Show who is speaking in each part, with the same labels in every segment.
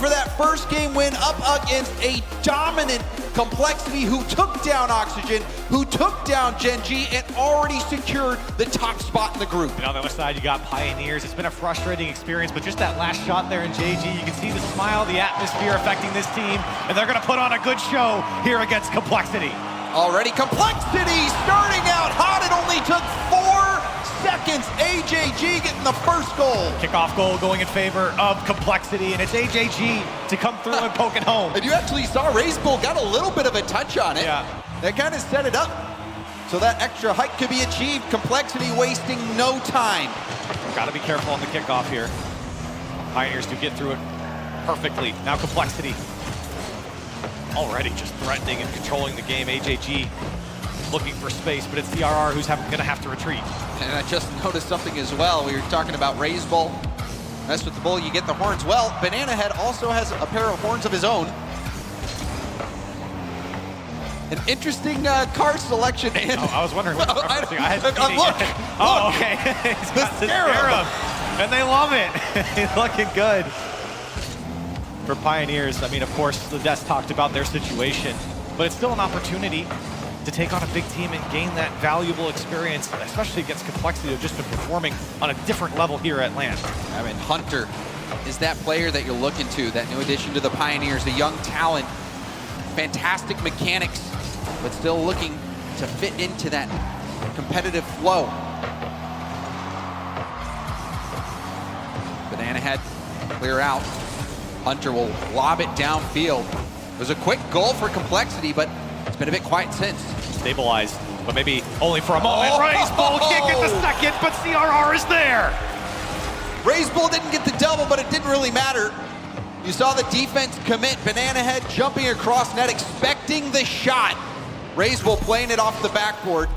Speaker 1: for that first game win up against a dominant Complexity who took down Oxygen, who took down Gen G, and already secured the top spot in the group.
Speaker 2: And on the other side, you got Pioneers. It's been a frustrating experience, but just that last shot there in JG, you can see the smile, the atmosphere affecting this team, and they're gonna put on a good show here against Complexity.
Speaker 1: Already Complexity starting out hot. It only took 4 seconds. AJG getting the first goal.
Speaker 2: Kickoff goal going in favor of Complexity, and it's AJG to come through and poke it home.
Speaker 1: And you actually saw Racebull got a little bit of a touch on it.
Speaker 2: Yeah.
Speaker 1: That kind of set it up so that extra height could be achieved. Complexity wasting no time.
Speaker 2: Got to be careful on the kickoff here. Pioneers do get through it perfectly. Now Complexity already just threatening and controlling the game. AJG looking for space, but it's CRR who's gonna have to retreat.
Speaker 1: And I just noticed something as well. We were talking about Racebull. Mess with the bull, you get the horns. Well, Banana Head also has a pair of horns of his own. An interesting card selection. And
Speaker 2: oh, I was wondering what you're referencing. I had
Speaker 1: look,
Speaker 2: oh, okay. He's got the Scarab. And they love it. He's looking good. For Pioneers, I mean, of course, the Des talked about their situation, but it's still an opportunity to take on a big team and gain that valuable experience, especially against Complexity, who've just been performing on a different level here at LAN.
Speaker 1: I mean, Hunter is that player that you're looking to, that new addition to the Pioneers, the young talent, fantastic mechanics, but still looking to fit into that competitive flow. Banana Head, clear out. Hunter will lob it downfield. It was a quick goal for Complexity, but it's been a bit quiet since.
Speaker 2: Stabilized, but maybe only for a moment. Racebull can't get the second, but CRR is there.
Speaker 1: Racebull didn't get the double, but it didn't really matter. You saw the defense commit. Banana Head jumping across net, expecting the shot. Racebull playing it off the backboard.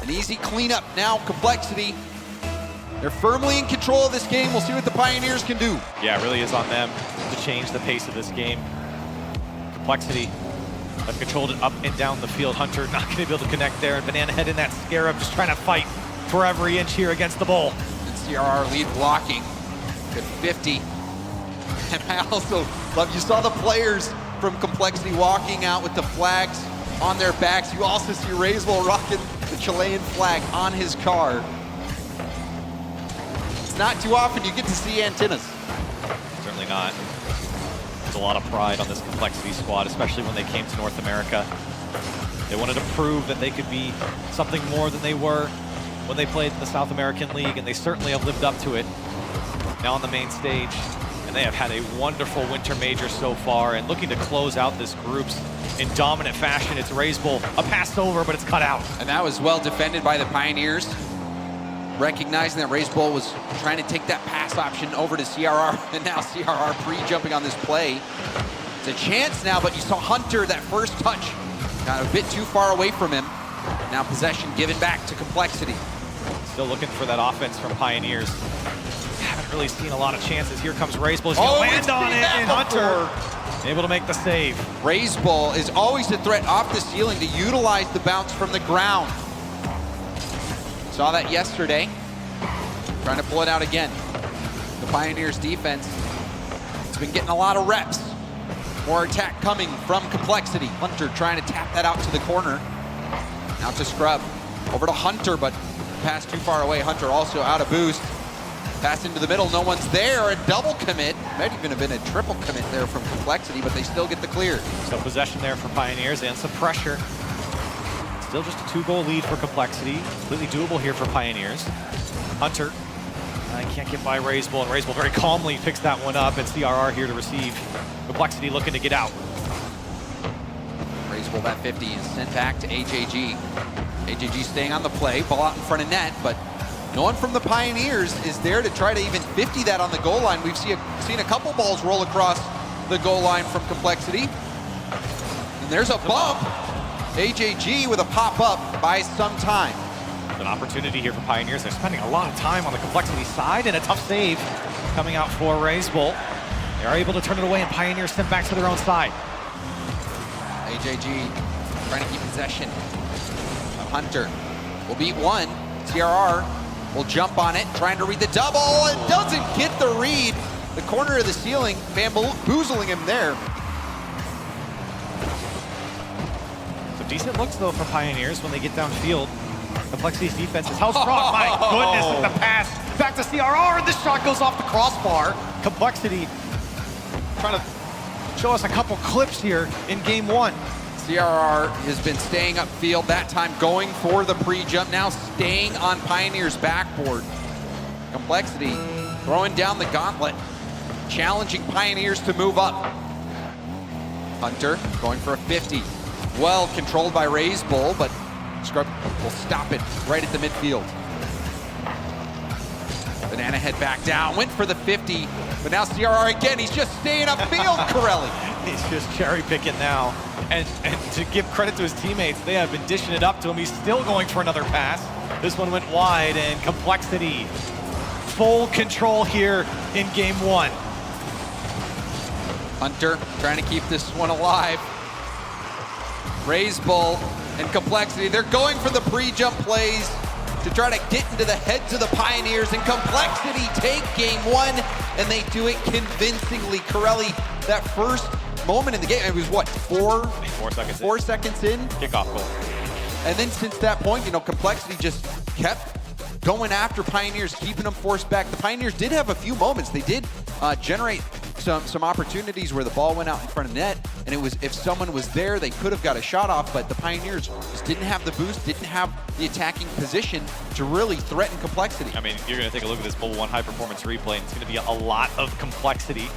Speaker 1: An easy cleanup now. Complexity, they're firmly in control of this game. We'll see what the Pioneers can do.
Speaker 2: Yeah, it really is on them to change the pace of this game. Complexity have controlled it up and down the field. Hunter not going to be able to connect there, and Banana Head in that Scarab just trying to fight for every inch here against the Bull.
Speaker 1: And CRR lead blocking, good 50. And I also love, you saw the players from Complexity walking out with the flags on their backs. You also see Racebull rocking the Chilean flag on his car. It's not too often you get to see antennas.
Speaker 2: Certainly not. There's a lot of pride on this Complexity squad, especially when they came to North America. They wanted to prove that they could be something more than they were when they played in the South American League, and they certainly have lived up to it now on the main stage. And they have had a wonderful winter major so far, and looking to close out this group's in dominant fashion. It's Racebull, a pass over, but it's cut out.
Speaker 1: And that was well defended by the Pioneers, recognizing that Racebull was trying to take that pass option over to CRR, and now CRR pre-jumping on this play. It's a chance now, but you saw Hunter, that first touch, got a bit too far away from him. Now possession given back to Complexity.
Speaker 2: Still looking for that offense from Pioneers. Haven't really seen a lot of chances. Here comes Racebull. He's gonna land on it, and Hunter able to make the save.
Speaker 1: Racebull is always a threat off the ceiling to utilize the bounce from the ground. Saw that yesterday. Trying to pull it out again. The Pioneers defense has been getting a lot of reps. More attack coming from Complexity. Hunter trying to tap that out to the corner. Out to Scrub. Over to Hunter, but pass too far away. Hunter also out of boost. Pass into the middle, no one's there. A double commit. Might even have been a triple commit there from Complexity, but they still get the clear.
Speaker 2: So possession there for Pioneers and some pressure. Still just a 2-goal lead for Complexity. Completely doable here for Pioneers. Hunter can't get by Racebull, and Racebull very calmly picks that one up, and CRR here to receive. Complexity looking to get out.
Speaker 1: Racebull, that 50 is sent back to AJG. AJG staying on the play, ball out in front of net, but no one from the Pioneers is there to try to even 50 that on the goal line. We've seen a couple balls roll across the goal line from Complexity. And there's a bump. AJG with a pop-up buys some time.
Speaker 2: An opportunity here for Pioneers. They're spending a lot of time on the Complexity side, and a tough save coming out for Racebull. They are able to turn it away, and Pioneers sent back to their own side.
Speaker 1: AJG trying to keep possession of Hunter. Will beat one. CRR will jump on it, trying to read the double, and doesn't get the read. the corner of the ceiling, bamboozling him there.
Speaker 2: Some decent looks, though, from Pioneers when they get downfield. Complexity's defense is how strong. My goodness, with the pass back to CRR, and this shot goes off the crossbar. Complexity trying to show us a couple clips here in game one.
Speaker 1: CRR has been staying upfield, that time going for the pre-jump, now staying on Pioneer's backboard. Complexity throwing down the gauntlet, challenging Pioneers to move up. Hunter going for a 50. Well controlled by Raise Bull, but Scrub will stop it right at the midfield. Banana Head back down, went for the 50, but now CRR again, he's just staying upfield, Corelli.
Speaker 2: He's just cherry picking now. And to give credit to his teammates, they have been dishing it up to him. He's still going for another pass. This one went wide, and Complexity full control here in game one.
Speaker 1: Hunter trying to keep this one alive. Raise Bull and Complexity, they're going for the pre-jump plays to try to get into the heads of the Pioneers, and Complexity take game one, and they do it convincingly. Corelli, that first moment in the game, it was what, 4 seconds in?
Speaker 2: Kickoff goal.
Speaker 1: And then since that point, you know, Complexity just kept going after Pioneers, keeping them forced back. The Pioneers did have a few moments. They did generate some opportunities where the ball went out in front of net, and it was, if someone was there, they could have got a shot off, but the Pioneers just didn't have the boost, didn't have the attacking position to really threaten Complexity.
Speaker 2: I mean, you're going to take a look at this Mobile 1 high-performance replay, and it's going to be a lot of Complexity.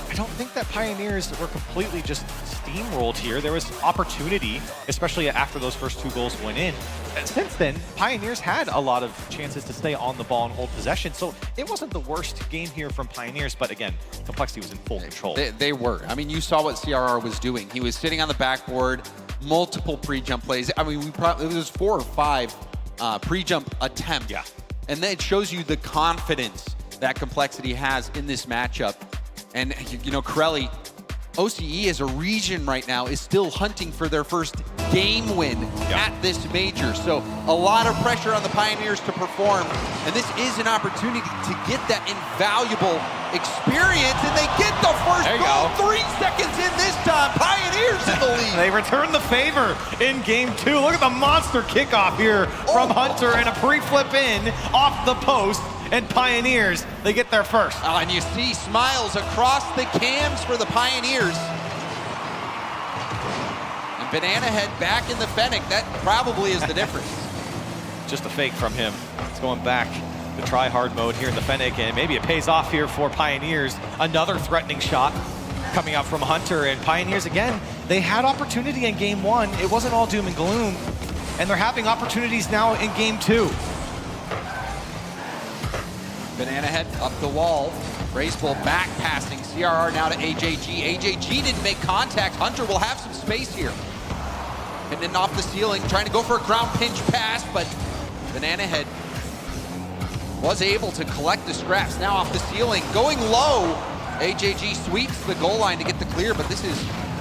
Speaker 2: I don't think that Pioneers were completely just steamrolled here. There was opportunity, especially after those first 2 goals went in. And since then, Pioneers had a lot of chances to stay on the ball and hold possession, so it wasn't the worst game here from Pioneers, but again, Complexity was in full control.
Speaker 1: They were. I mean, you saw what CRR was doing. He was sitting on the backboard, multiple pre-jump plays. I mean, it was 4 or 5 pre-jump attempts.
Speaker 2: Yeah.
Speaker 1: And then it shows you the confidence that Complexity has in this matchup. And, you know, Corelli, OCE as a region right now is still hunting for their first game win at this major. So a lot of pressure on the Pioneers to perform. And this is an opportunity to get that invaluable experience. And they get the first goal 3 seconds in this time. Pioneers in the lead.
Speaker 2: They return the favor in game 2. Look at the monster kickoff here from Hunter, and a pre-flip in off the post. And Pioneers, they get there first.
Speaker 1: And you see smiles across the cams for the Pioneers. And Banana Head back in the Fennec. That probably is the difference.
Speaker 2: Just a fake from him. It's going back to try-hard mode here in the Fennec, and maybe it pays off here for Pioneers. Another threatening shot coming out from Hunter, and Pioneers, again, they had opportunity in game 1. It wasn't all doom and gloom, and they're having opportunities now in game 2.
Speaker 1: Banana Head up the wall. Race Bull back passing. CRR now to AJG. AJG didn't make contact. Hunter will have some space here. Hitting it off the ceiling, trying to go for a ground pinch pass, but Banana Head was able to collect the scraps. Now off the ceiling, going low. AJG sweeps the goal line to get the clear, but this is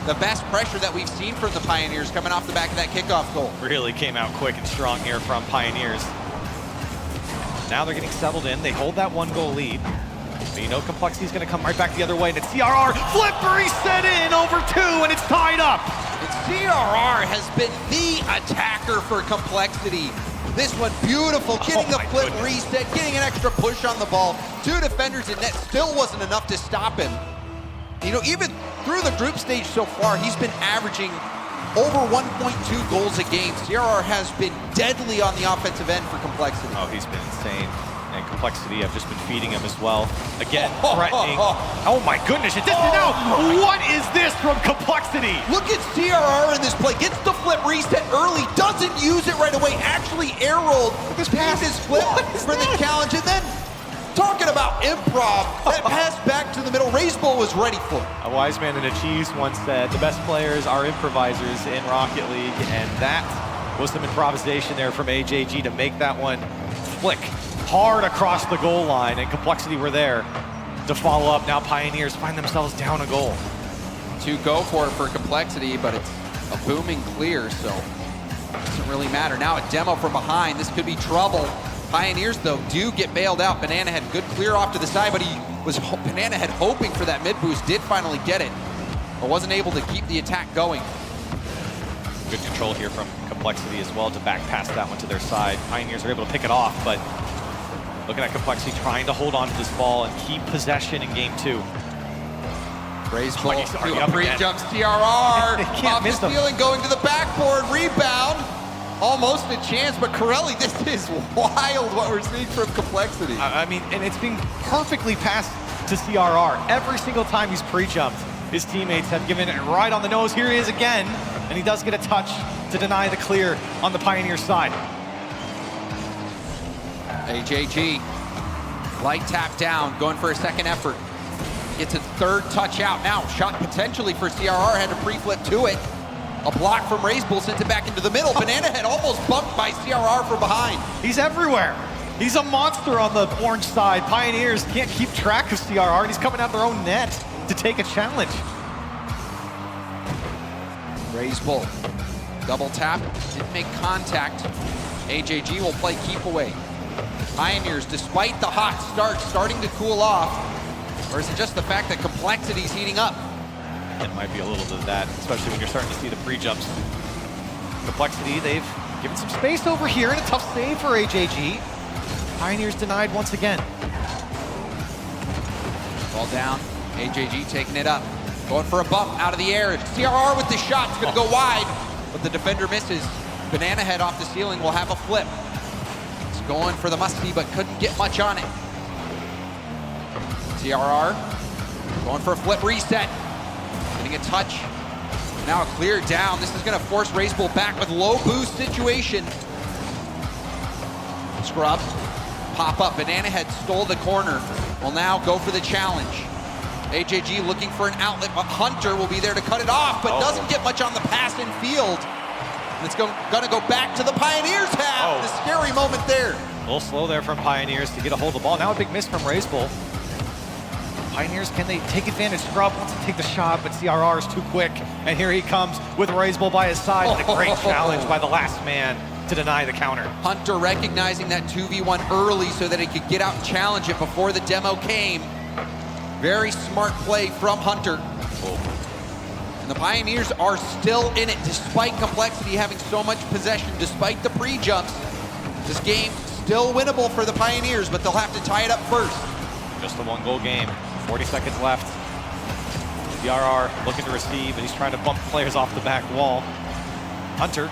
Speaker 1: the best pressure that we've seen from the Pioneers coming off the back of that kickoff goal.
Speaker 2: Really came out quick and strong here from Pioneers. Now they're getting settled in. They hold that 1-goal lead. But you know Complexity's going to come right back the other way. And it's CRR. Flippery set in over 2, and it's tied up.
Speaker 1: And CRR has been the attacker for Complexity. This one beautiful, getting the flip reset, getting an extra push on the ball. 2 defenders in net, still wasn't enough to stop him. You know, even through the group stage so far, he's been averaging over 1.2 goals a game. CRR has been deadly on the offensive end for Complexity.
Speaker 2: Oh, he's been insane. And Complexity, I've just been feeding him as well. Again, threatening. Oh my goodness, it didn't now. What is this from Complexity?
Speaker 1: Look at CRR in this play. Gets the flip reset early, doesn't use it right away, actually air rolled. This pass is flip for the challenge, and then talking about improv, that pass back to the middle, Raise Bull was ready for it.
Speaker 2: A wise man in a cheese once said, the best players are improvisers in Rocket League, and that was some improvisation there from AJG to make that one flick hard across the goal line, and Complexity were there to follow up. Now Pioneers find themselves down a goal.
Speaker 1: To go for it for Complexity, but it's a booming clear, so it doesn't really matter. Now a demo from behind, this could be trouble. Pioneers, though, do get bailed out. Banana Head, good clear off to the side, but he was Banana Head hoping for that mid boost, did finally get it, but wasn't able to keep the attack going.
Speaker 2: Good control here from Complexity as well to back pass that one to their side. Pioneers are able to pick it off, but looking at Complexity trying to hold on to this ball and keep possession in game 2.
Speaker 1: Raise ball,
Speaker 2: he's already up again.
Speaker 1: jumps TRR,
Speaker 2: They can't
Speaker 1: off
Speaker 2: miss
Speaker 1: the
Speaker 2: them.
Speaker 1: ceiling, going to the backboard, rebound. Almost a chance, but Corelli, this is wild what we're seeing from Complexity.
Speaker 2: I mean, and it's being perfectly passed to CRR. Every single time he's pre-jumped, his teammates have given it right on the nose. Here he is again, and he does get a touch to deny the clear on the Pioneer side.
Speaker 1: AJG, light tap down, going for a second effort. Gets a third touch out now. Shot potentially for CRR, had to pre-flip to it. A block from RazeBull sent it back into the middle. Banana Head almost bumped by CRR from behind.
Speaker 2: He's everywhere. He's a monster on the orange side. Pioneers can't keep track of CRR, and he's coming out their own net to take a challenge.
Speaker 1: RazeBull, double tap, didn't make contact. AJG will play keep away. Pioneers, despite the hot start, starting to cool off. Or is it just the fact that Complexity's heating up?
Speaker 2: It might be a little bit of that, especially when you're starting to see the pre-jumps. Complexity, they've given some space over here, and a tough save for AJG. Pioneers denied once again.
Speaker 1: Ball down, AJG taking it up. Going for a bump out of the air. CRR with the shot, it's gonna go wide, but the defender misses. Banana Head off the ceiling will have a flip. It's going for the musty, but couldn't get much on it. CRR going for a flip reset. Getting a touch. Now a clear down. This is gonna force RazeBull back with low boost situation. Scrub, pop up. Banana Head stole the corner. Will now go for the challenge. AJG looking for an outlet, but Hunter will be there to cut it off, but doesn't get much on the pass in field. And it's gonna go back to the Pioneers half. The scary moment there.
Speaker 2: A little slow there from Pioneers to get a hold of the ball. Now a big miss from RazeBull. Pioneers, can they take advantage? Scrub wants to take the shot, but CRR is too quick. And here he comes with RazeBull by his side. And a great challenge by the last man to deny the counter.
Speaker 1: Hunter recognizing that 2v1 early so that he could get out and challenge it before the demo came. Very smart play from Hunter. And the Pioneers are still in it despite Complexity having so much possession, despite the pre-jumps. This game still winnable for the Pioneers, but they'll have to tie it up first.
Speaker 2: Just a 1-goal game, 40 seconds left. CRR looking to receive, and he's trying to bump players off the back wall. Hunter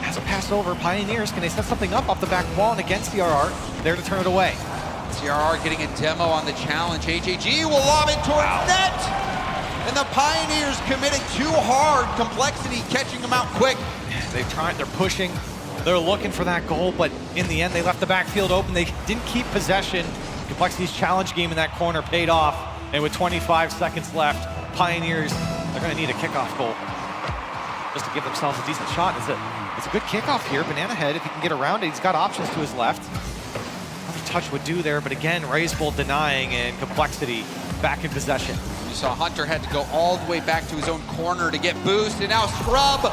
Speaker 2: has a pass over. Pioneers, can they set something up off the back wall? And again, CRR there to turn it away.
Speaker 1: CRR getting a demo on the challenge. AJG will lob it towards net. And the Pioneers committed too hard. Complexity catching them out quick.
Speaker 2: They've tried, they're pushing, they're looking for that goal, but in the end, they left the backfield open. They didn't keep possession. Complexity's challenge game in that corner paid off. And with 25 seconds left, Pioneers, they're gonna need a kickoff goal just to give themselves a decent shot. It's a good kickoff here. Banana Head, if he can get around it, he's got options to his left. Another touch would do there, but again, RazeBull denying, and Complexity back in possession.
Speaker 1: You saw Hunter had to go all the way back to his own corner to get boost, and now Scrub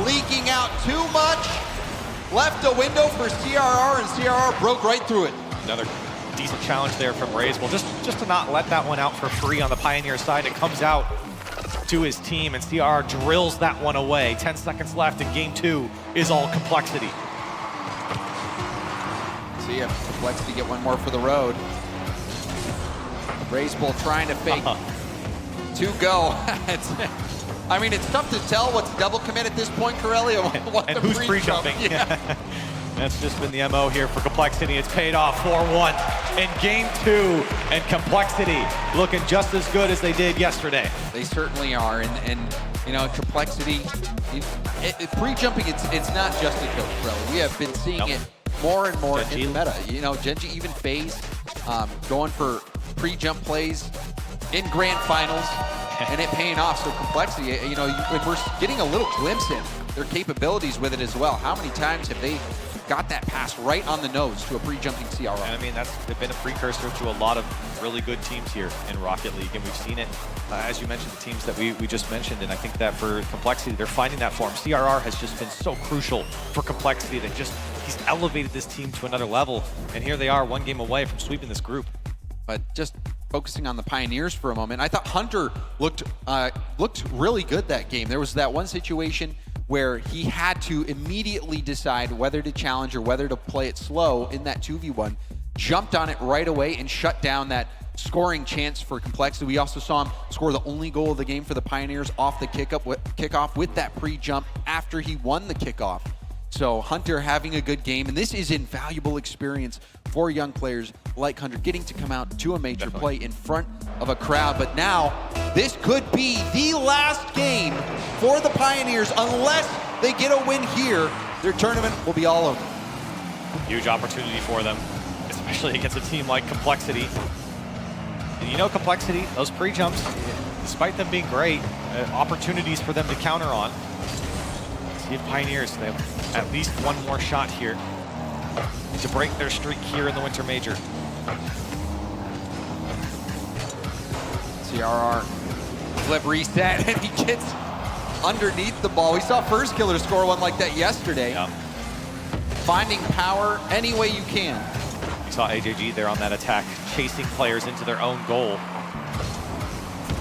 Speaker 1: leaking out too much. Left a window for CRR, and CRR broke right through it.
Speaker 2: Another decent challenge there from RazeBull, just to not let that one out for free on the Pioneer side. It comes out to his team, and CRR drills that one away. 10 seconds left, and game 2 is all Complexity.
Speaker 1: See if Complexity get one more for the road. RazeBull trying to fake. To go. I mean, it's tough to tell what's double commit at this point, Corelli,
Speaker 2: and who's pre-jumping.
Speaker 1: Yeah.
Speaker 2: That's just been the MO here for Complexity. It's paid off 4-1 in game 2, and Complexity looking just as good as they did yesterday.
Speaker 1: They certainly are, and you know, Complexity, pre-jumping, it's not just a joke, Corelli. We have been seeing it more and more in the meta. You know, Genji, even FaZe, going for pre-jump plays in grand finals, and it paying off. So Complexity, you know, when we're getting a little glimpse in their capabilities with it as well. How many times have they got that pass right on the nose to a pre-jumping CRR?
Speaker 2: And I mean, they've been a precursor to a lot of really good teams here in Rocket League, and we've seen it, as you mentioned, the teams that we just mentioned, and I think that for Complexity, they're finding that form. CRR has just been so crucial for Complexity that he's elevated this team to another level, and here they are, one game away from sweeping this group.
Speaker 1: But just focusing on the Pioneers for a moment, I thought Hunter looked really good that game. There was that one situation where he had to immediately decide whether to challenge or whether to play it slow in that 2v1, jumped on it right away and shut down that scoring chance for Complexity. We also saw him score the only goal of the game for the Pioneers off the kickoff with that pre-jump after he won the kickoff. So Hunter having a good game, and this is invaluable experience for young players like Hunter, getting to come out to a major play in front of a crowd. But now, this could be the last game for the Pioneers. Unless they get a win here, their tournament will be all over.
Speaker 2: Huge opportunity for them, especially against a team like Complexity. And you know Complexity, those pre-jumps, despite them being great, opportunities for them to counter on. See if Pioneers, they have at least one more shot here to break their streak here in the Winter Major.
Speaker 1: CRR flip reset, and he gets underneath the ball. We saw First Killer score one like that yesterday.
Speaker 2: Yeah.
Speaker 1: Finding power any way you can.
Speaker 2: You saw AJG there on that attack, chasing players into their own goal.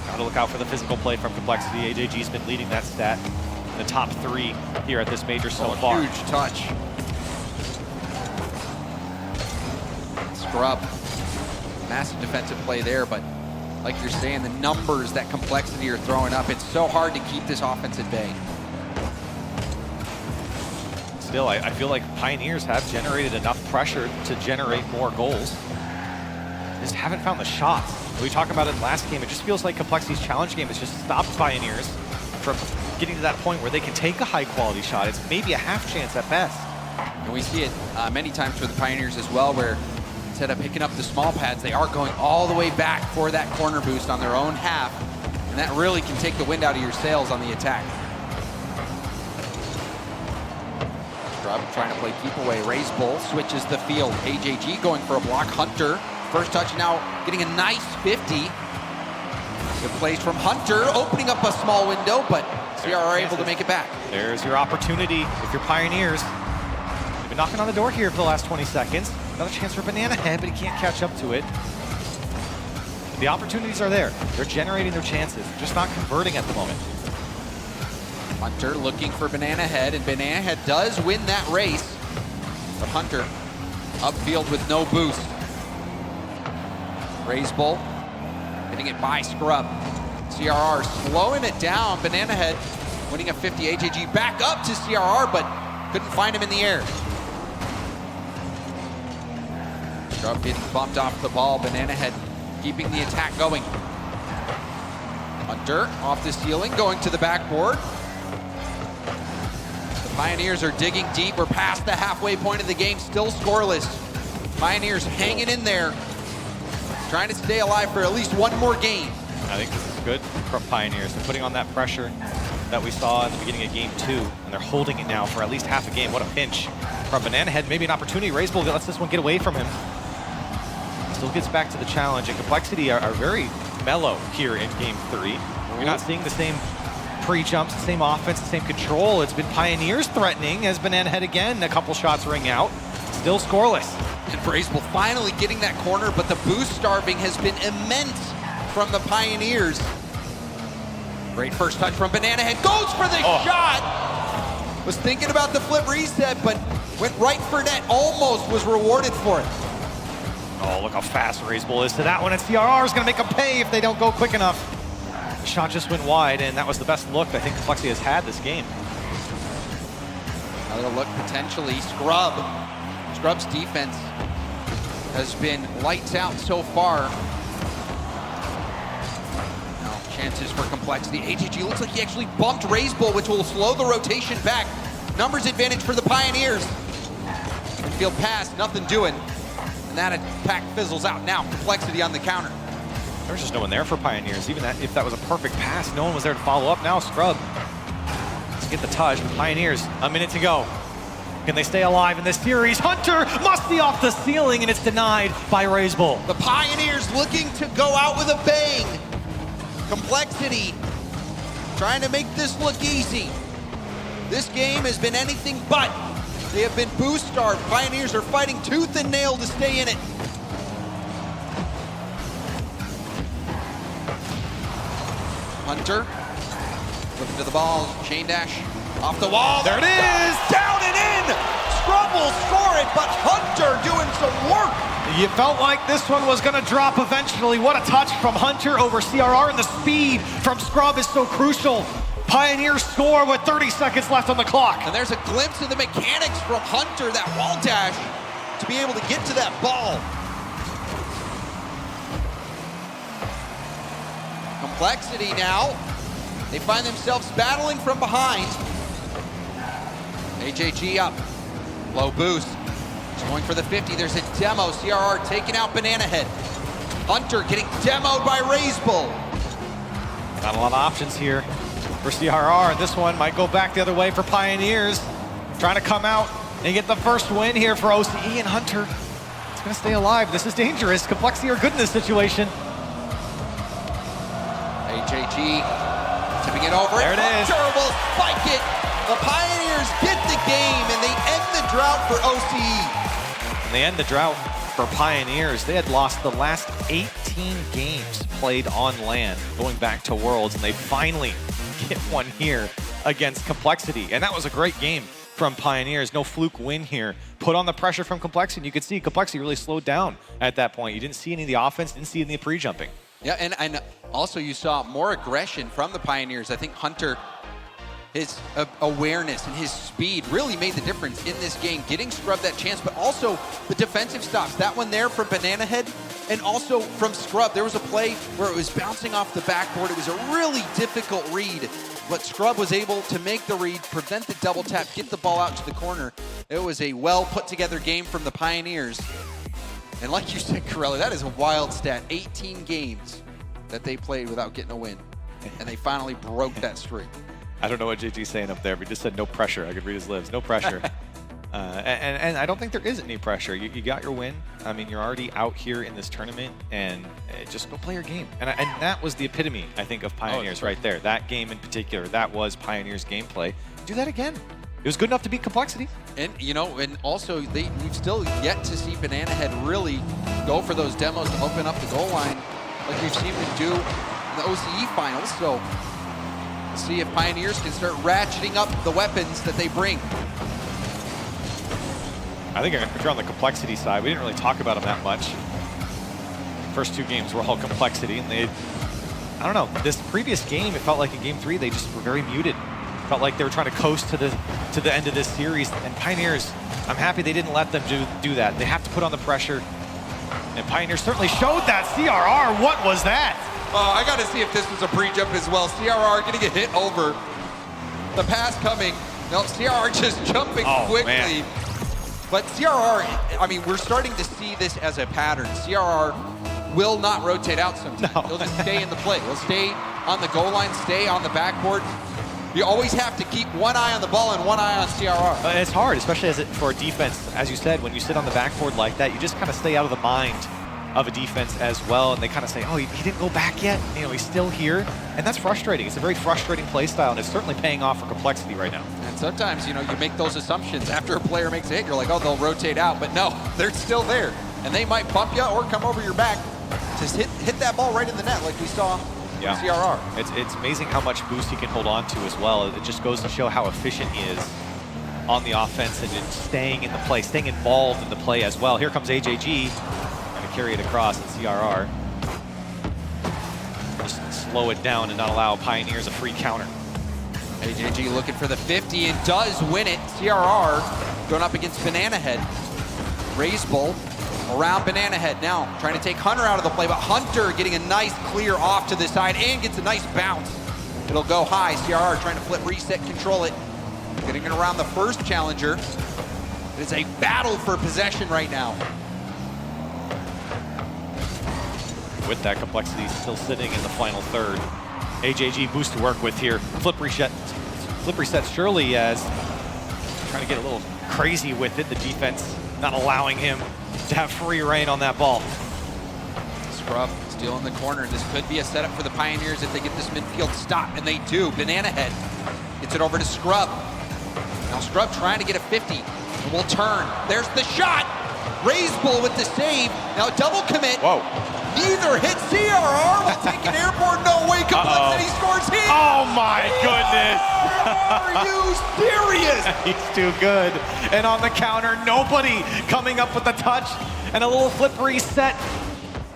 Speaker 2: Gotta look out for the physical play from Complexity. AJG's been leading that stat in the top 3 here at this major so far.
Speaker 1: Huge touch. Scrub. Massive defensive play there, but like you're saying, the numbers that Complexity are throwing up, it's so hard to keep this offense at bay.
Speaker 2: Still, I feel like Pioneers have generated enough pressure to generate more goals. Just haven't found the shots. We talked about it last game. It just feels like Complexity's challenge game has just stopped Pioneers from getting to that point where they can take a high-quality shot. It's maybe a half chance at best.
Speaker 1: And we see it many times for the Pioneers as well, where instead of picking up the small pads, they are going all the way back for that corner boost on their own half. And that really can take the wind out of your sails on the attack. Scrub trying to play keep away. Raise Bull switches the field. AJG going for a block. Hunter, first touch now getting a nice 50. Good plays from Hunter, opening up a small window, but CRR able to make it back.
Speaker 2: There's your opportunity if you're Pioneers. They've been knocking on the door here for the last 20 seconds. Another chance for Banana Head, but he can't catch up to it. The opportunities are there. They're generating their chances, just not converting at the moment.
Speaker 1: Hunter looking for Banana Head, and Banana Head does win that race. But Hunter upfield with no boost. Raise Bull, hitting it by Scrub. CRR slowing it down. Banana Head winning a 50. AJG back up to CRR, but couldn't find him in the air. Scrub getting bumped off the ball. Banana Head keeping the attack going. Hunter off the ceiling, going to the backboard. The Pioneers are digging deep. We're past the halfway point of the game, still scoreless. Pioneers hanging in there, trying to stay alive for at least one more game.
Speaker 2: I think this is good from Pioneers. They're putting on that pressure that we saw at the beginning of game 2, and they're holding it now for at least half a game. What a pinch from Banana Head. Maybe an opportunity. Raise Bull lets this one get away from him. Still gets back to the challenge, and Complexity are very mellow here in game 3. You're not seeing the same pre-jumps, the same offense, the same control. It's been Pioneers threatening as Banana Head again. A couple shots ring out. Still scoreless.
Speaker 1: And Braceable finally getting that corner, but the boost starving has been immense from the Pioneers. Great first touch from Banana Head. Goes for the shot. Was thinking about the flip reset, but went right for net. Almost was rewarded for it.
Speaker 2: Oh, look how fast Raise Bull is to that one. And CRR is going to make them pay if they don't go quick enough. The shot just went wide, and that was the best look I think Complexity has had this game.
Speaker 1: Another look potentially. Scrub. Scrub's defense has been lights out so far. Now chances for Complexity. AJG looks like he actually bumped Raise Bull, which will slow the rotation back. Numbers advantage for the Pioneers. Field pass, nothing doing. And that attack fizzles out. Now Complexity on the counter.
Speaker 2: There was just no one there for Pioneers. Even that, if that was a perfect pass, no one was there to follow up. Now Scrub to get the touch. The Pioneers, a minute to go. Can they stay alive in this series? Hunter must be off the ceiling, and it's denied by Raise Bull.
Speaker 1: The Pioneers looking to go out with a bang. Complexity trying to make this look easy. This game has been anything but. They have been boost starved. Pioneers are fighting tooth and nail to stay in it. Hunter, looking to the ball, chain dash, off the wall.
Speaker 2: There it is!
Speaker 1: Down and in! Scrub will score it, but Hunter doing some work.
Speaker 2: You felt like this one was gonna drop eventually. What a touch from Hunter over CRR, and the speed from Scrub is so crucial. Pioneers score with 30 seconds left on the clock.
Speaker 1: And there's a glimpse of the mechanics from Hunter, that wall dash, to be able to get to that ball. Complexity now. They find themselves battling from behind. AJG up, low boost. He's going for the 50, there's a demo. CRR taking out Banana Head. Hunter getting demoed by Razebull.
Speaker 2: Not a lot of options here for CRR. This one might go back the other way for Pioneers. Trying to come out and get the first win here for OCE, and Hunter. It's gonna stay alive. This is dangerous. Complexity are good in this situation.
Speaker 1: AJG tipping it over.
Speaker 2: There it is.
Speaker 1: Hunter will spike it. The Pioneers get the game, and they end the drought for OCE.
Speaker 2: And they end the drought for Pioneers. They had lost the last 18 games played on land going back to Worlds, and they finally get one here against Complexity. And that was a great game from Pioneers. No fluke win here. Put on the pressure from Complexity. You could see Complexity really slowed down at that point. You didn't see any of the offense, didn't see any of the pre-jumping.
Speaker 1: Yeah, and also you saw more aggression from the Pioneers. I think Hunter, his awareness and his speed really made the difference in this game, getting Scrub that chance, but also the defensive stops. That one there from Banana Head, and also from Scrub. There was a play where it was bouncing off the backboard. It was a really difficult read, but Scrub was able to make the read, prevent the double tap, get the ball out to the corner. It was a well put together game from the Pioneers. And like you said, Corella, that is a wild stat. 18 games that they played without getting a win, and they finally broke that streak.
Speaker 2: I don't know what JG's saying up there, but he just said no pressure. I could read his lips. No pressure. And I don't think there is any pressure. You got your win. I mean, you're already out here in this tournament, and just go play your game. And that was the epitome, I think, of Pioneers right there. That game in particular, that was Pioneers' gameplay. Do that again. It was good enough to beat Complexity.
Speaker 1: And, you know, and also we've still yet to see Banana Head really go for those demos to open up the goal line like we've seen them do in the OCE finals. So see if Pioneers can start ratcheting up the weapons that they bring.
Speaker 2: I think if you're on the Complexity side, we didn't really talk about them that much. First two games were all Complexity, and I don't know, this previous game, it felt like in game 3, they just were very muted. Felt like they were trying to coast to the end of this series, and Pioneers, I'm happy they didn't let them do that. They have to put on the pressure, and Pioneers certainly showed that. CRR, what was that?
Speaker 1: I got to see if this was a pre-jump as well. CRR getting a hit over. The pass coming. No, CRR just jumping quickly. Man. But CRR, I mean, we're starting to see this as a pattern. CRR will not rotate out sometimes. No. He'll just stay in the play. He'll stay on the goal line, stay on the backboard. You always have to keep one eye on the ball and one eye on CRR.
Speaker 2: It's hard, especially for a defense. As you said, when you sit on the backboard like that, you just kind of stay out of the mind of a defense as well, and they kind of say, oh, he didn't go back yet. You know, he's still here, and that's frustrating. It's a very frustrating play style, and it's certainly paying off for Complexity right now.
Speaker 1: And sometimes, you know, you make those assumptions after a player makes a hit. You're like, oh, they'll rotate out, but no, they're still there, and they might bump you or come over your back. Just hit that ball right in the net like we saw from CRR.
Speaker 2: It's amazing how much boost he can hold on to as well. It just goes to show how efficient he is on the offense and just staying in the play, staying involved in the play as well. Here comes AJG. Carry it across, and CRR just slow it down and not allow Pioneers a free counter.
Speaker 1: AJG looking for the 50 and does win it. CRR going up against Banana Head. Razebull around Banana Head now, trying to take Hunter out of the play, but Hunter getting a nice clear off to the side and gets a nice bounce. It'll go high. CRR trying to flip, reset, control it. Getting it around the first challenger. It is a battle for possession right now.
Speaker 2: With that, Complexity still sitting in the final third. AJG boost to work with here. Flip reset surely as trying to get a little crazy with it. The defense not allowing him to have free reign on that ball.
Speaker 1: Scrub still in the corner. This could be a setup for the Pioneers if they get this midfield stop, and they do. Banana Head gets it over to Scrub. Now Scrub trying to get a 50. And will turn. There's the shot. Razebull with the save. Now double commit.
Speaker 2: Whoa.
Speaker 1: Neither hit. CRR will take an airborne no way. Complexity scores
Speaker 2: Oh my goodness.
Speaker 1: Are you serious?
Speaker 2: He's too good. And on the counter, nobody coming up with a touch and a little flip reset.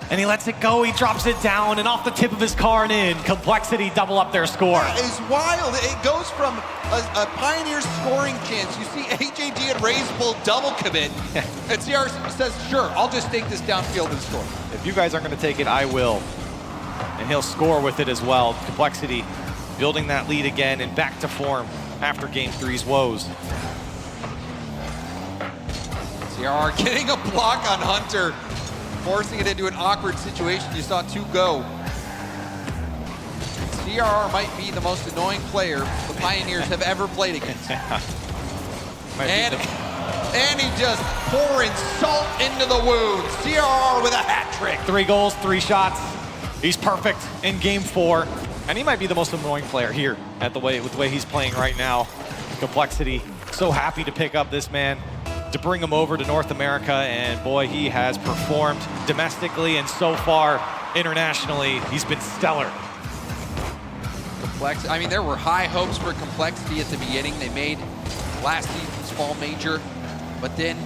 Speaker 2: And he lets it go, he drops it down, and off the tip of his car and in. Complexity double up their score.
Speaker 1: That is wild. It goes from a Pioneer scoring chance. You see AJG and Raiseful double commit. And CR says, sure, I'll just take this downfield and score.
Speaker 2: If you guys aren't going to take it, I will. And he'll score with it as well. Complexity building that lead again and back to form after Game 3's woes.
Speaker 1: CR getting a block on Hunter, forcing it into an awkward situation. You saw two go. CRR might be the most annoying player the Pioneers have ever played against. And he just pouring salt into the wounds. CRR with a hat trick.
Speaker 2: 3 goals, 3 shots. He's perfect in Game 4. And he might be the most annoying player here with the way he's playing right now. Complexity, so happy to pick up this man, to bring him over to North America, and boy, he has performed domestically and so far internationally. He's been stellar.
Speaker 1: I mean, there were high hopes for Complexity at the beginning. They made last season's fall major, but then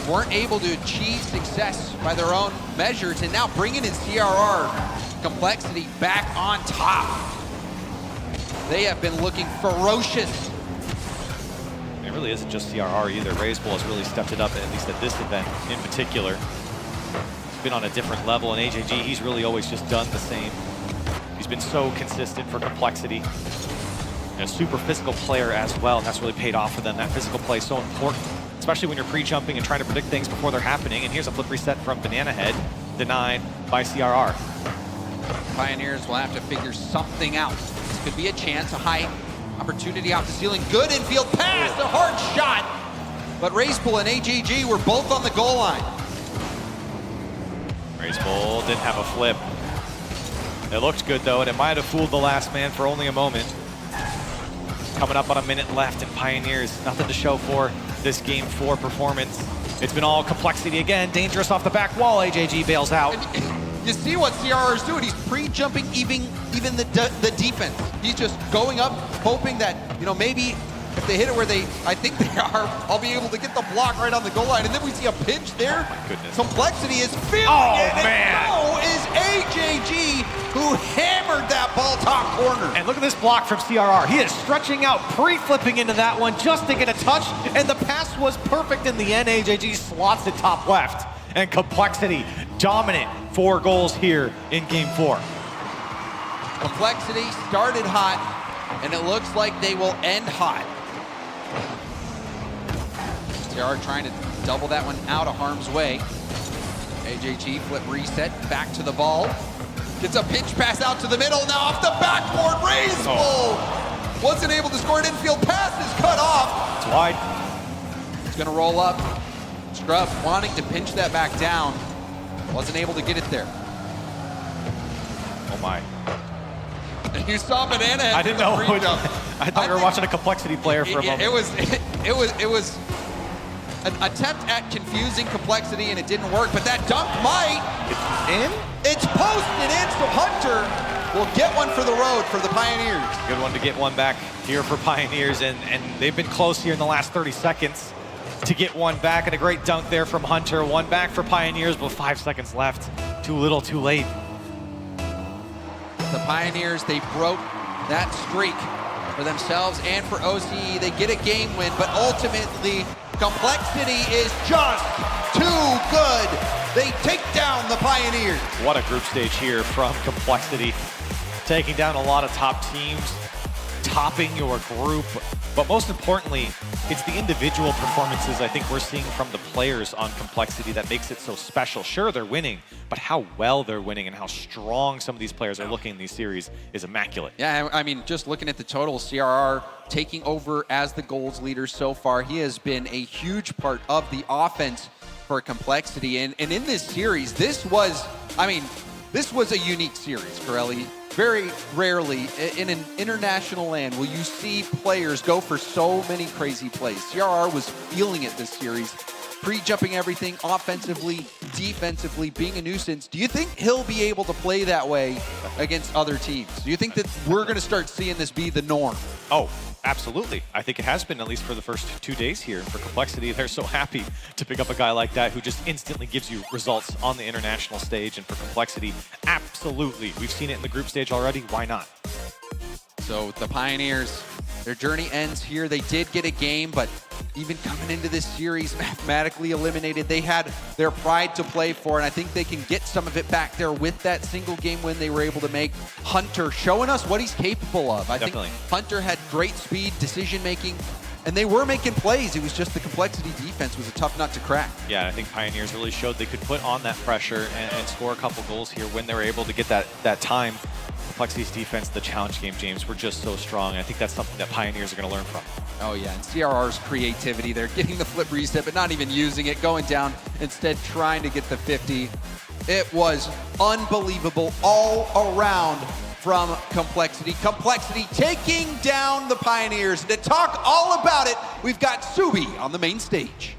Speaker 1: weren't able to achieve success by their own measures, and now bringing in CRR, Complexity back on top. They have been looking ferocious.
Speaker 2: It really isn't just CRR either. Raiseful has really stepped it up, at least at this event in particular. He's been on a different level, and AJG, he's really always just done the same. He's been so consistent for Complexity. And a super physical player as well, and that's really paid off for them. That physical play is so important, especially when you're pre-jumping and trying to predict things before they're happening. And here's a flip reset from Banana Head, denied by CRR.
Speaker 1: Pioneers will have to figure something out. This could be a chance, a high opportunity off the ceiling. Good infield pass, a hard shot. But Racepool and AJG were both on the goal line.
Speaker 2: Racepool didn't have a flip. It looked good though, and it might have fooled the last man for only a moment. Coming up on a minute left, and Pioneers, nothing to show for this Game 4 performance. It's been all Complexity again, dangerous off the back wall. AJG bails out.
Speaker 1: You see what CRR is doing. He's pre-jumping even the defense. He's just going up, hoping that, you know, maybe if they hit it where I think they are, I'll be able to get the block right on the goal line. And then we see a pinch there.
Speaker 2: Oh my goodness.
Speaker 1: Complexity is feeling it.
Speaker 2: Man.
Speaker 1: And so is AJG, who hammered that ball top corner.
Speaker 2: And look at this block from CRR. He is stretching out, pre-flipping into that one just to get a touch, and the pass was perfect in the end. AJG slots it top left, and Complexity dominant. 4 goals here in Game 4.
Speaker 1: Complexity started hot, and it looks like they will end hot. CR trying to double that one out of harm's way. AJG flip reset, back to the ball. Gets a pinch pass out to the middle, now off the backboard, Raiseful! Wasn't able to score an infield pass, is cut off.
Speaker 2: It's wide.
Speaker 1: He's gonna roll up. Scrub wanting to pinch that back down. Wasn't able to get it there.
Speaker 2: Oh my.
Speaker 1: You saw Banana Head.
Speaker 2: I didn't know. I thought we were watching a Complexity player for a moment.
Speaker 1: It was an attempt at confusing Complexity, and it didn't work, but that dunk might.
Speaker 2: It's in?
Speaker 1: It's posted in, so Hunter will get one for the road for the Pioneers.
Speaker 2: Good one to get one back here for Pioneers, and they've been close here in the last 30 seconds to get one back, and a great dunk there from Hunter. One back for Pioneers with 5 seconds left. Too little, too late.
Speaker 1: The Pioneers, they broke that streak for themselves and for OCE. They get a game win, but ultimately, Complexity is just too good. They take down the Pioneers.
Speaker 2: What a group stage here from Complexity. Taking down a lot of top teams, topping your group, but most importantly, it's the individual performances I think we're seeing from the players on Complexity that makes it so special. Sure, they're winning, but how well they're winning and how strong some of these players are looking in these series is immaculate.
Speaker 1: Yeah, I mean, just looking at the total, CRR taking over as the goals leader so far. He has been a huge part of the offense for Complexity. And in this series, this was a unique series, Corelli. very rarely in an international land will you see players go for so many crazy plays. CRR was feeling it this series, pre-jumping everything, offensively, defensively, being a nuisance. Do you think he'll be able to play that way against other teams? Do you think that we're going to start seeing this be the norm?
Speaker 2: Oh, absolutely. I think it has been, at least for the first 2 days here. For Complexity, they're so happy to pick up a guy like that who just instantly gives you results on the international stage. And for Complexity, absolutely. We've seen it in the group stage already. Why not?
Speaker 1: So the Pioneers, their journey ends here. They did get a game, but even coming into this series, mathematically eliminated. They had their pride to play for, and I think they can get some of it back there with that single game win they were able to make. Hunter showing us what he's capable of. I think Hunter had great speed, decision-making, and they were making plays. It was just the Complexity defense was a tough nut to crack.
Speaker 2: Yeah, I think Pioneers really showed they could put on that pressure and score a couple goals here when they were able to get that time. Complexity's defense, the challenge game, James, were just so strong. I think that's something that Pioneers are going to learn from.
Speaker 1: Oh yeah, and CRR's creativity, they're getting the flip reset, but not even using it, going down, instead trying to get the 50. It was unbelievable all around from Complexity. Complexity taking down the Pioneers. To talk all about it, we've got Subi on the main stage.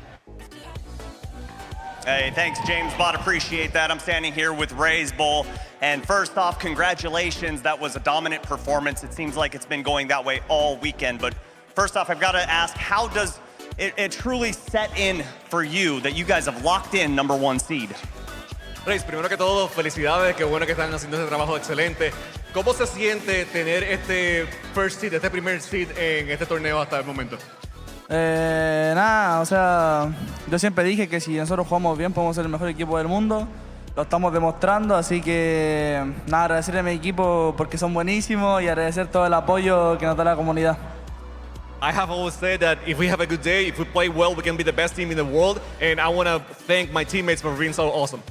Speaker 3: Hey, thanks, James Bott. Appreciate that. I'm standing here with Ray's Bull. And first off, congratulations. That was a dominant performance. It seems like it's been going that way all weekend. But first off, I've got to ask, how does it truly set in for you that you guys have locked in #1 seed?
Speaker 4: Reyes, primero que todo, felicidades. Qué bueno que están haciendo ese trabajo excelente. ¿Cómo se siente tener este first seed, este primer seed en este torneo hasta el momento?
Speaker 5: Nada, o sea, yo siempre dije que si nosotros jugamos bien podemos ser el mejor equipo del mundo. Lo estamos demostrando, así que nada, agradecerle a mi equipo porque son buenísimos y agradecer todo el apoyo que nos da la comunidad.
Speaker 4: I have always said that if we have a good day, if we play well, we can be the best team in the world. And I want to thank my teammates for being so awesome.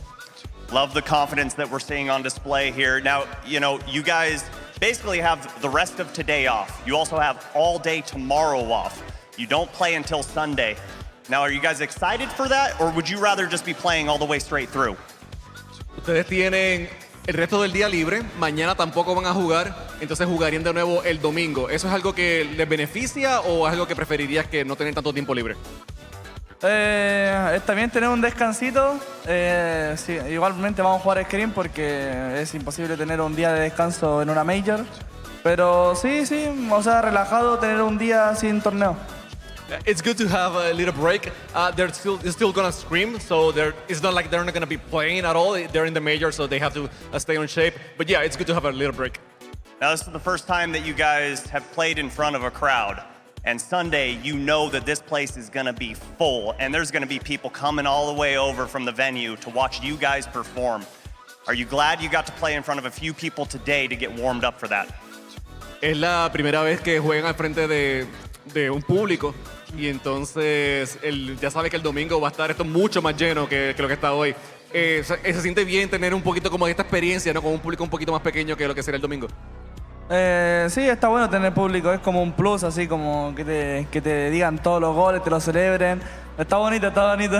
Speaker 3: Love the confidence that we're seeing on display here. Now, you guys basically have the rest of today off. You also have all day tomorrow off. You don't play until Sunday. Now, are you guys excited for that, or would you rather just be playing all the way straight through?
Speaker 4: Ustedes tienen el resto del día libre, mañana tampoco van a jugar, entonces jugarían de nuevo el domingo. ¿Eso es algo que les beneficia o es algo que preferirías que no tener tanto tiempo libre?
Speaker 5: Está bien tener un descansito. Sí, igualmente vamos a jugar Scream porque es imposible tener un día de descanso en una Major. Pero sí, o sea, relajado tener un día sin torneo.
Speaker 4: It's good to have a little break. They're still gonna scream, so it's not like they're not gonna be playing at all. They're in the major, so they have to stay on shape. But yeah, it's good to have a little break.
Speaker 3: Now, this is the first time that you guys have played in front of a crowd. And Sunday, you know that this place is gonna be full, and there's gonna be people coming all the way over from the venue to watch you guys perform. Are you glad you got to play in front of a few people today to get warmed up for that?
Speaker 4: Es la primera vez que juegan al frente de un público. Y entonces, ya sabe que el domingo va a estar esto mucho más lleno que lo que está hoy. Se siente bien tener un poquito como esta experiencia, ¿no? Con un público un poquito más pequeño que lo que será el domingo.
Speaker 5: Sí, está bueno tener público, es como un plus, así como que te digan todos los goles, te los celebren. Está bonito, está bonito.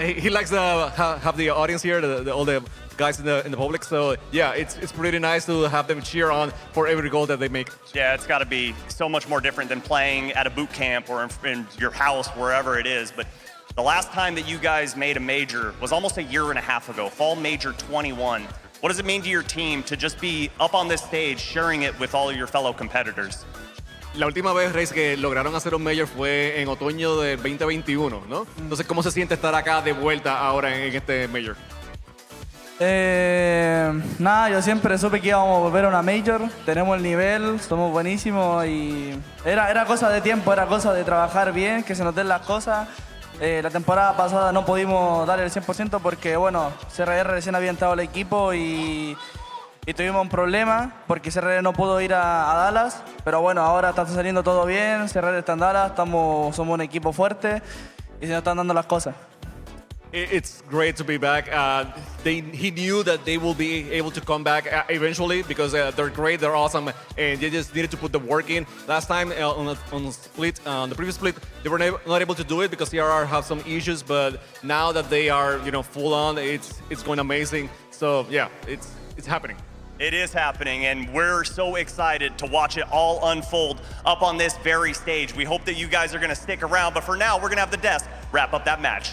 Speaker 4: He likes to have the audience here, all the guys in the public. So yeah, it's pretty nice to have them cheer on for every goal that they make.
Speaker 3: Yeah, it's got to be so much more different than playing at a boot camp or in your house, wherever it is. But the last time that you guys made a major was almost a year and a half ago, Fall Major 21. What does it mean to your team to just be up on this stage sharing it with all of your fellow competitors?
Speaker 4: La última vez, Reyes, que lograron hacer un major fue en otoño del 2021, ¿no? Entonces, ¿cómo se siente estar acá de vuelta ahora en este major?
Speaker 5: Nada, yo siempre supe que íbamos a volver a una major. Tenemos el nivel, somos buenísimos y era cosa de tiempo, era cosa de trabajar bien, que se nos den las cosas. La temporada pasada no pudimos dar el 100% porque, bueno, CRR recién había entrado al equipo y tuvimos un problema porque CRR no pudo ir a Dallas. Pero bueno, ahora está saliendo todo bien, CRR está en Dallas, somos un equipo fuerte y se nos están dando las cosas.
Speaker 4: It's great to be back. He knew that they will be able to come back eventually because they're great, they're awesome, and they just needed to put the work in. Last time on the previous split, they were not able to do it because CRR have some issues. But now that they are, full on, it's going amazing. So yeah, it's happening.
Speaker 3: It is happening, and we're so excited to watch it all unfold up on this very stage. We hope that you guys are going to stick around, but for now, we're going to have the desk wrap up that match.